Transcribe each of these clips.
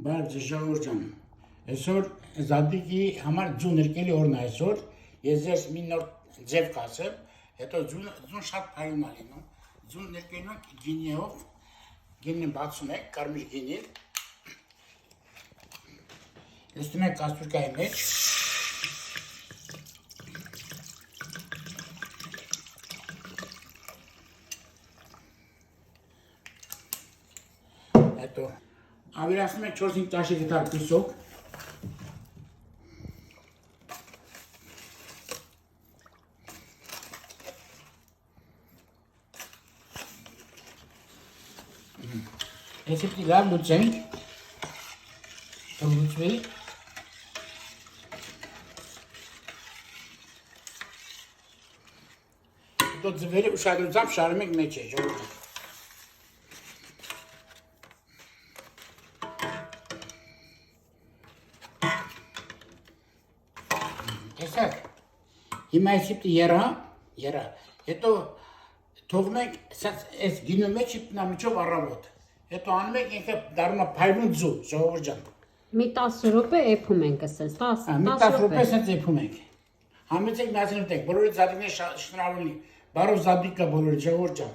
Բայց ժողովուրդ այսօր զադիկի համար ձուն արկելի օրն այսօր ես ես մի նոր ձև կասեմ, հետո ձուն շատ փայլում է լինում։ Ձուն արկելուն գինիով, գինին բացում եք, կարմիր գինին։ Լցնում եք կաստրուլկայի մեջ։ Հետո ավելացնում եք 4-5 տաշի գետար պիսոկ։ Եթե պիտի լավ լուծենք, լուծվի։ Հետո ձվերը ուշադրությամբ շարում եք մեջ է, ժողովուրդ։ Տեսակ, հիմա այսի պիտի երա, հետո թողում եք այս գինու մեջ իպնա միջով առավոտ, հետո անում եք ինքը դարում է փայլուն ձու, ժողովուրդ ջան։ Մի 10 րոպե էփում ենք ասես, 10 Մի 10 րոպե սենց էփում ենք։ Համեցեք միացնում եք, բոլորի զադիկները շնորհավորի, բարով զադիկ կա բոլորի, ժողովուրդ ջան։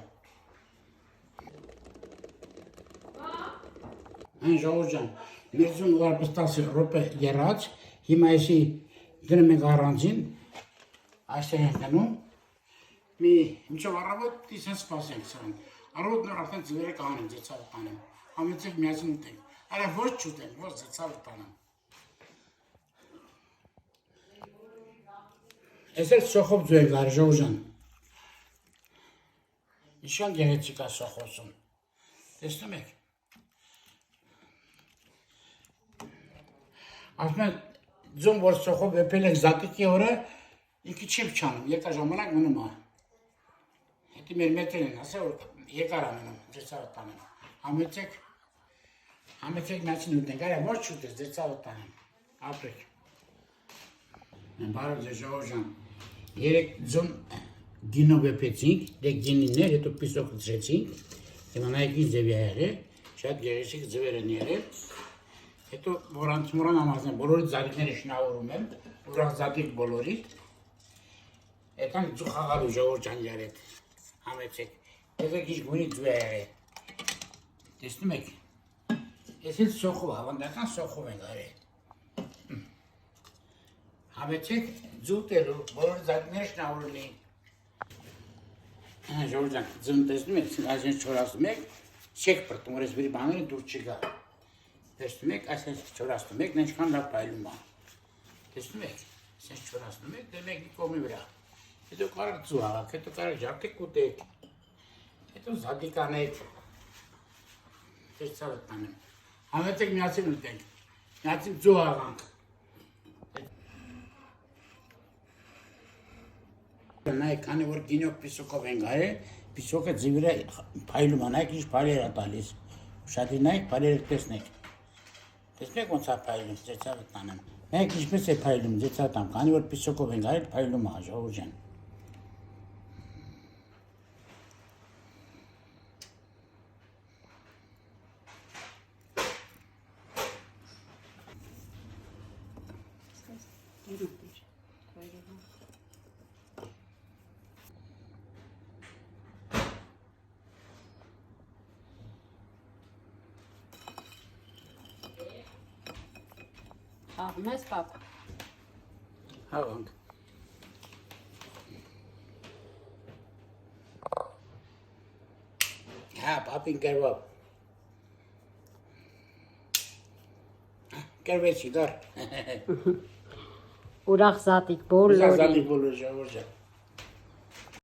Այն ժողովուրդ ջան, մեր ձուն ուղարկս 10 րոպե եռած, հիմա այսի դնում ենք առանձին, այստեղ ենք դնում, միջով առավոտ պիտի սենց սպասենք սրան, առավոտ նոր արդեն ձվերը կանեն, ձեցավը տանեմ, համեցեք միացնում ուտենք, այլ ոչ չուտենք, ոչ ձեցավը տանեմ։ Ես էլ սոխով ձու եք լարի, ժողովուրդ ջան, իշան գեղեցիկ է սոխոսում, տեսնում եք, ասում են ձուն, որ սոխով էփել եք զատիկի օրը, ինքը չի փչանում, երկար ժամանակ մնում է։ Հետի մեր մետերն են ասել, որ երկար է մնում, ձեցավը տանեմ։ Համեցեք միացին ուտենք, այլ ոչ չուտես, ձեցավը տանեմ, ապրեք։ Բարով ձեզ ժողովուրդ ջան, 3 ձուն գինով էփեցինք, դե գինիներ, հետո պիսոկ լցրեցինք, հիմա նայեք ինչ ձև է եղել, շատ գեղեցիկ ձվեր են եղել։ Հետո մոռան համազնեմ, բոլորի զադիկները շնորհավորում եմ, ուրախ զադիկ բոլորի։ Այդքան ձու խաղալու ժողովուրդ ջան իրար հետ, համեցեք, տեսեք ինչ գույնի ձու է եղել։ Տեսնում եք, ես էլ սոխով, հավանդական սոխով ենք արել։ Համեցեք ձու ուտելու, բոլորի զադիկները շնորհավորի։ Ժողովուրդ ջան, ձուն տեսնում եք, այսինչ չորացնում եք, չեք պրտում, որ ես վիրի բաները դուր չգա։ Տեսնում եք, այսպես չորացնում եք, ինչքան լավ փայլում է։ Տեսնում եք, այսպես չորացնում եք, դեմ եք մի կողմի վրա։ Հետո կարակ ձու աղաք, հետո կարակ ջարդեք ուտեք։ Հետո զադիկ անեք։ Ձեցավը տանեմ։ Համեցեք միացին ուտենք։ Միացին ձու աղանք։ Նայեք, քանի որ գինով պիսոկով ենք արել, պիսոկը ձվերը փայլում է, նայեք ինչ փայլեր է տալիս։ Ուշադրի նայեք, փայլերը տեսնեք։ Տեսնեք ոնց է փայլում, ձեցավը տանեմ։ Նայեք ինչպես է փայլում, ձեցավը տամ, քանի որ պիսոկով ենք արել, փայլում է, ժողովուրդ ջան։ Աղում ես պապ։ Հավանք։ Հա, պապին կերվավ։ Կերվեցի դար։ Ուրախ զատիկ բոլորի։ Զատիկ բոլոր ժողովուրդ ջան։